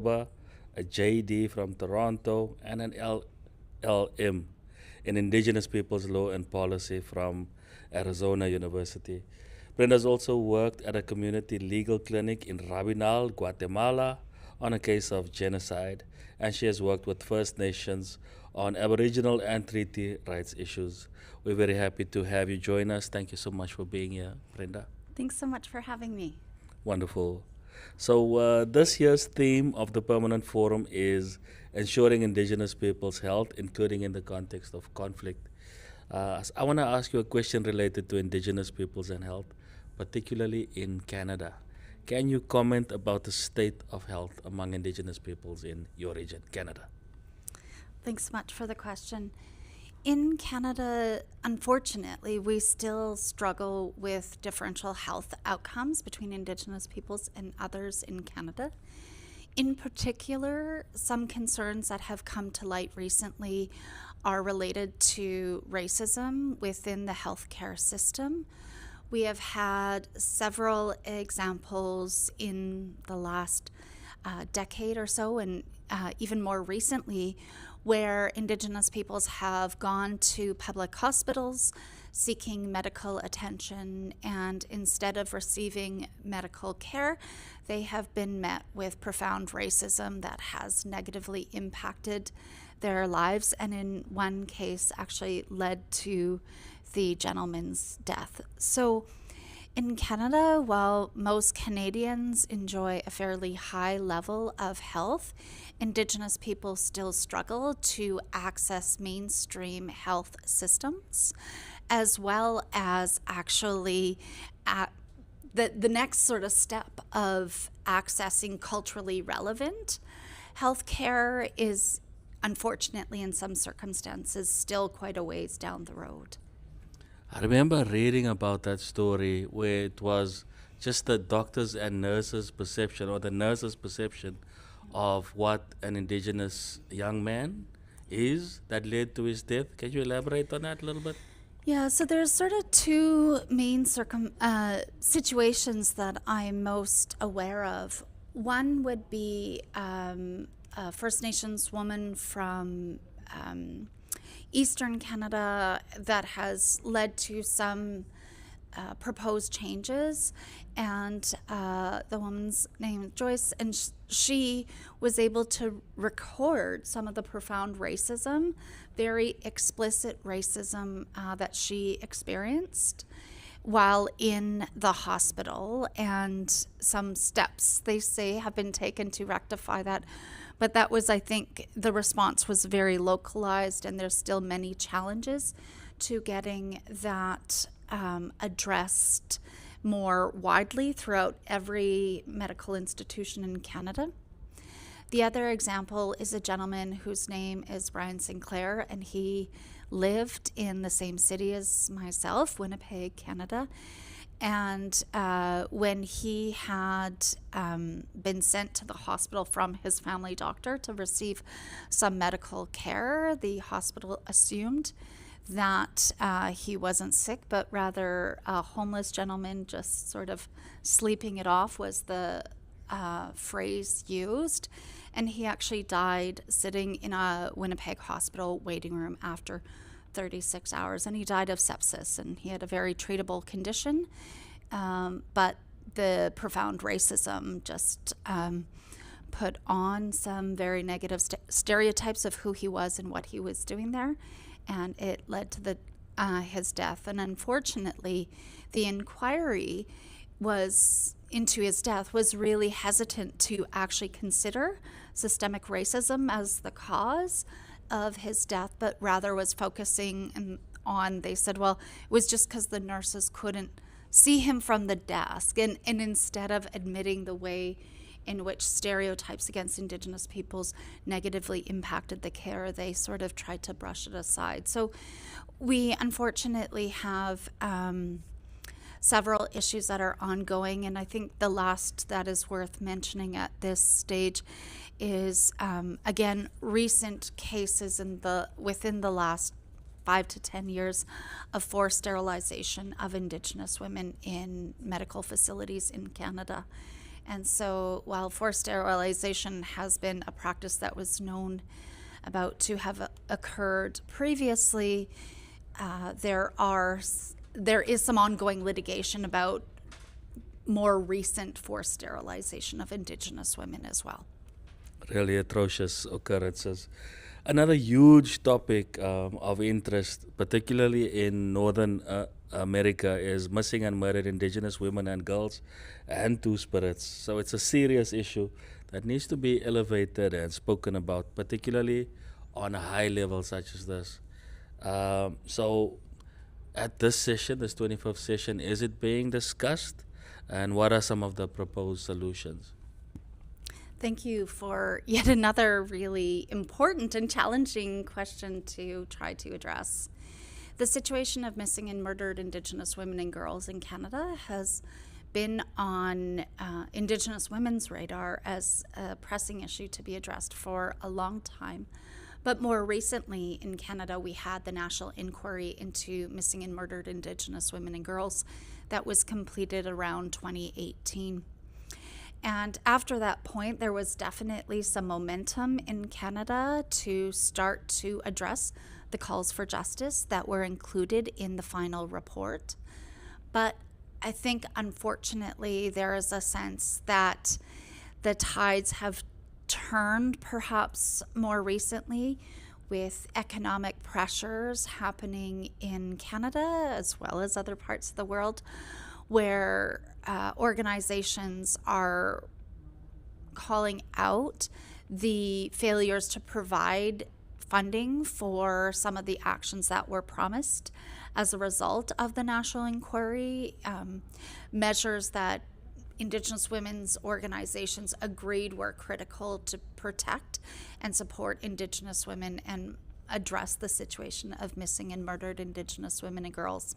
Manitoba, a JD from Toronto, and an LLM in Indigenous Peoples Law and Policy from Arizona University. Brenda's also worked at a community legal clinic in Rabinal, Guatemala, on a case of genocide, and she has worked with First Nations on Aboriginal and treaty rights issues. We're very happy to have you join us. Thank you so much for being here, Brenda. Thanks so much for having me. Wonderful. So, this year's theme of the Permanent Forum is ensuring Indigenous people's health, including in the context of conflict. I want to ask you a question related to Indigenous peoples and health, particularly in Canada. Can you comment about the state of health among Indigenous peoples in your region, Canada? Thanks so much for the question. In Canada, unfortunately, we still struggle with differential health outcomes between Indigenous peoples and others in Canada. In particular, some concerns that have come to light recently are related to racism within the healthcare system. We have had several examples in the last decade or so, and even more recently, where Indigenous peoples have gone to public hospitals seeking medical attention, and instead of receiving medical care, they have been met with profound racism that has negatively impacted their lives, and in one case actually led to the gentleman's death. So in Canada, while most Canadians enjoy a fairly high level of health, Indigenous people still struggle to access mainstream health systems, as well as actually at the next sort of step of accessing culturally relevant healthcare is, unfortunately, in some circumstances, still quite a ways down the road. I remember reading about that story where it was just the doctors and nurses' perception, or the nurses' perception, of what an Indigenous young man is that led to his death. Can you elaborate on that a little bit? Yeah, so there's sort of two main situations that I'm most aware of. One would be a First Nations woman from Eastern Canada that has led to some proposed changes, and the woman's name is Joyce, and she was able to record some of the profound racism, very explicit racism that she experienced while in the hospital, and some steps, they say, have been taken to rectify that. But that was, I think, the response was very localized, and there's still many challenges to getting that addressed more widely throughout every medical institution in Canada. The other example is a gentleman whose name is Brian Sinclair, and he lived in the same city as myself, Winnipeg, Canada. And when he had been sent to the hospital from his family doctor to receive some medical care, the hospital assumed that he wasn't sick, but rather a homeless gentleman just sort of sleeping it off was the phrase used. And he actually died sitting in a Winnipeg hospital waiting room after 36 hours, and he died of sepsis, and he had a very treatable condition, but the profound racism just put on some very negative stereotypes of who he was and what he was doing there, and it led to his death. And unfortunately, the inquiry was into his death was really hesitant to actually consider systemic racism as the cause of his death, but rather was focusing on, they said, well, it was just because the nurses couldn't see him from the desk. And instead of admitting the way in which stereotypes against Indigenous peoples negatively impacted the care, they sort of tried to brush it aside. So we unfortunately have several issues that are ongoing, and I think the last that is worth mentioning at this stage is, again, recent cases within the last 5 to 10 years of forced sterilization of Indigenous women in medical facilities in Canada. And so while forced sterilization has been a practice that was known about to have occurred previously, there is some ongoing litigation about more recent forced sterilization of Indigenous women as well. Really atrocious occurrences. Another huge topic of interest, particularly in Northern America, is missing and murdered Indigenous women and girls and two-spirits. So it's a serious issue that needs to be elevated and spoken about, particularly on a high level such as this. So at this session, this 25th session, is it being discussed? And what are some of the proposed solutions? Thank you for yet another really important and challenging question to try to address. The situation of missing and murdered Indigenous women and girls in Canada has been on Indigenous women's radar as a pressing issue to be addressed for a long time. But more recently in Canada, we had the National Inquiry into Missing and Murdered Indigenous Women and Girls that was completed around 2018. And after that point, there was definitely some momentum in Canada to start to address the calls for justice that were included in the final report. But I think, unfortunately, there is a sense that the tides have turned perhaps more recently with economic pressures happening in Canada as well as other parts of the world, where organizations are calling out the failures to provide funding for some of the actions that were promised as a result of the national inquiry, measures that Indigenous women's organizations agreed were critical to protect and support Indigenous women and address the situation of missing and murdered Indigenous women and girls.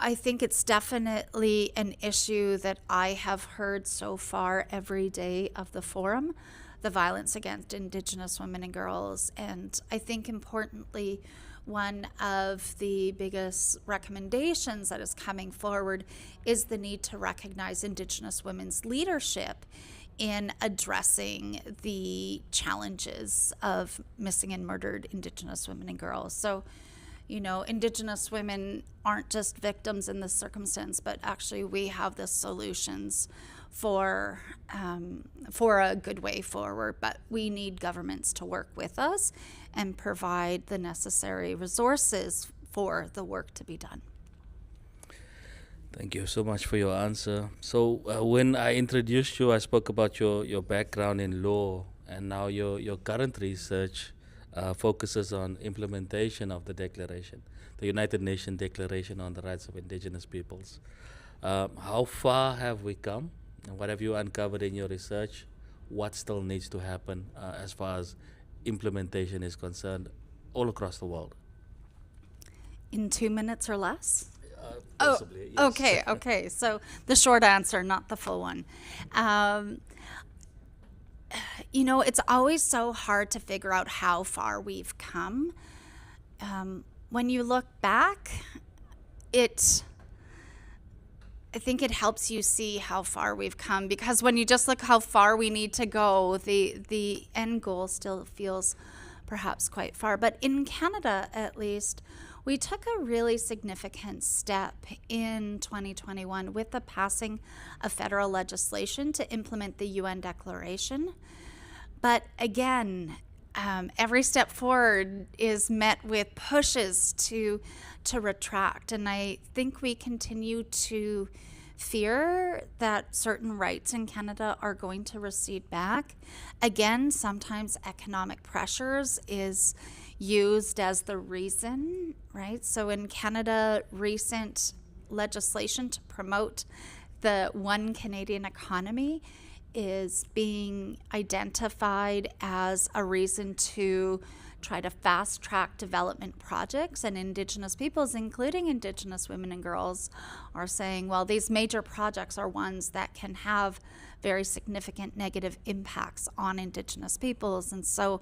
I think it's definitely an issue that I have heard so far every day of the forum, the violence against Indigenous women and girls. And I think importantly, one of the biggest recommendations that is coming forward is the need to recognize Indigenous women's leadership in addressing the challenges of missing and murdered Indigenous women and girls. So, you know, Indigenous women aren't just victims in this circumstance, but actually we have the solutions for a good way forward. But we need governments to work with us and provide the necessary resources for the work to be done. Thank you so much for your answer. So when I introduced you, I spoke about your background in law, and now your current research focuses on implementation of the declaration, the United Nations Declaration on the Rights of Indigenous Peoples. How far have we come, and what have you uncovered in your research? What still needs to happen as far as implementation is concerned all across the world? In 2 minutes or less? Possibly, yes. Okay. So the short answer, not the full one. You know, it's always so hard to figure out how far we've come. When you look back, I think it helps you see how far we've come, because when you just look how far we need to go, the end goal still feels perhaps quite far. But in Canada, at least, we took a really significant step in 2021 with the passing of federal legislation to implement the UN Declaration. But again, every step forward is met with pushes to retract. And I think we continue to fear that certain rights in Canada are going to recede back. Again, sometimes economic pressures is used as the reason, right? So in Canada, recent legislation to promote the one Canadian economy is being identified as a reason to try to fast track development projects, and Indigenous peoples, including Indigenous women and girls, are saying, well, these major projects are ones that can have very significant negative impacts on Indigenous peoples, and so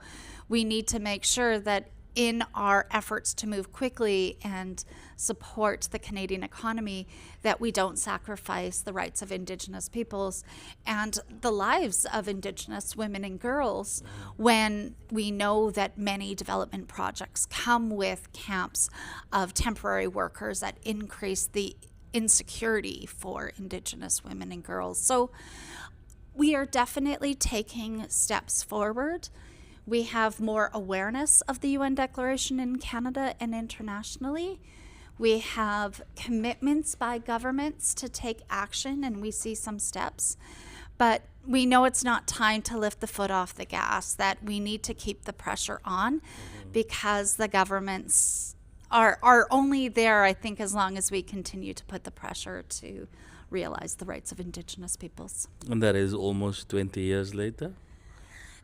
we need to make sure that in our efforts to move quickly and support the Canadian economy, that we don't sacrifice the rights of Indigenous peoples and the lives of Indigenous women and girls, when we know that many development projects come with camps of temporary workers that increase the insecurity for Indigenous women and girls. So we are definitely taking steps forward. We have more awareness of the UN Declaration in Canada and internationally. We have commitments by governments to take action, and we see some steps. But we know it's not time to lift the foot off the gas, that we need to keep the pressure on, because the governments are only there, I think, as long as we continue to put the pressure to realize the rights of Indigenous peoples. And that is almost 20 years later.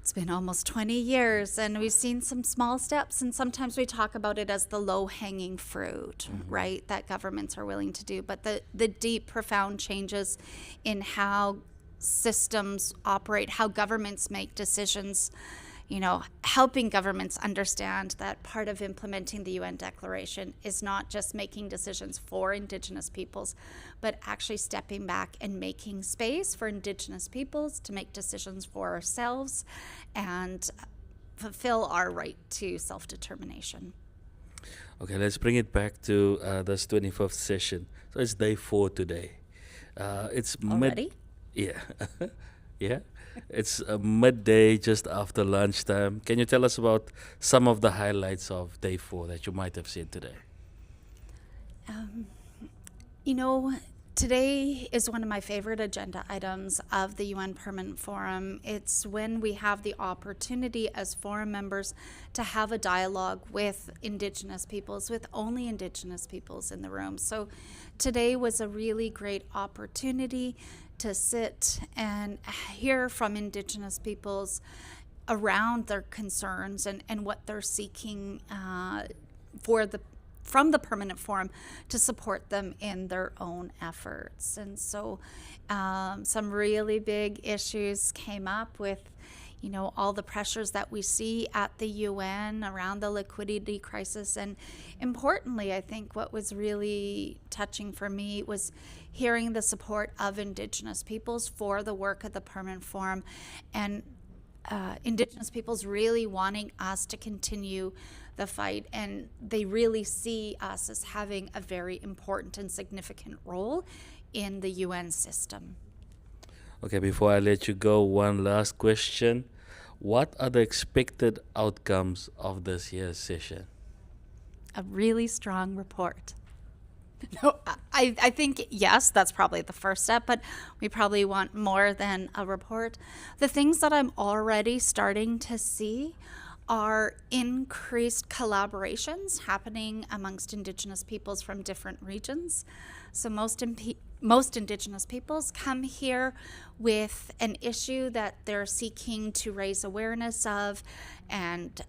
It's been almost 20 years, and we've seen some small steps, and sometimes we talk about it as the low-hanging fruit, right, that governments are willing to do. But the deep, profound changes in how systems operate, how governments make decisions, helping governments understand that part of implementing the UN Declaration is not just making decisions for Indigenous peoples, but actually stepping back and making space for Indigenous peoples to make decisions for ourselves and fulfill our right to self-determination. Okay, let's bring it back to this 25th session. So it's day 4 today. It's Already? Yeah. Yeah. It's midday, just after lunchtime. Can you tell us about some of the highlights of day 4 that you might have seen today? Today is one of my favorite agenda items of the UN Permanent Forum. It's when we have the opportunity as forum members to have a dialogue with Indigenous peoples, with only Indigenous peoples in the room. So today was a really great opportunity to sit and hear from Indigenous peoples around their concerns and what they're seeking from the Permanent Forum to support them in their own efforts. And so some really big issues came up with all the pressures that we see at the UN around the liquidity crisis. And importantly, I think what was really touching for me was hearing the support of Indigenous peoples for the work of the Permanent Forum, and Indigenous peoples really wanting us to continue the fight. And they really see us as having a very important and significant role in the UN system. Okay, before I let you go, one last question. What are the expected outcomes of this year's session? A really strong report. No, I think, yes, that's probably the first step, but we probably want more than a report. The things that I'm already starting to see are increased collaborations happening amongst Indigenous peoples from different regions. So most Indigenous peoples come here with an issue that they're seeking to raise awareness of and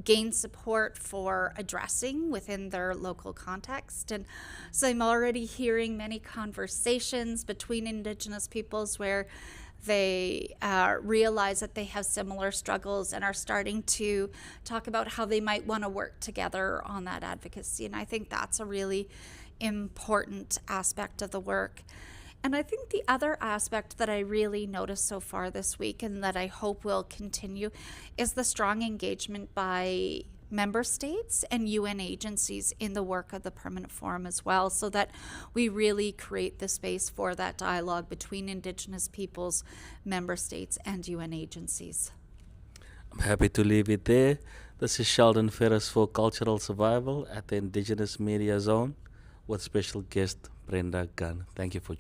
gain support for addressing within their local context. And so I'm already hearing many conversations between Indigenous peoples where they realize that they have similar struggles and are starting to talk about how they might want to work together on that advocacy. And I think that's a really important aspect of the work. And I think the other aspect that I really noticed so far this week, and that I hope will continue, is the strong engagement by member states and UN agencies in the work of the Permanent Forum as well, so that we really create the space for that dialogue between Indigenous peoples, member states, and UN agencies. I'm happy to leave it there. This is Sheldon Ferris for Cultural Survival at the Indigenous Media Zone with special guest Brenda Gunn. Thank you for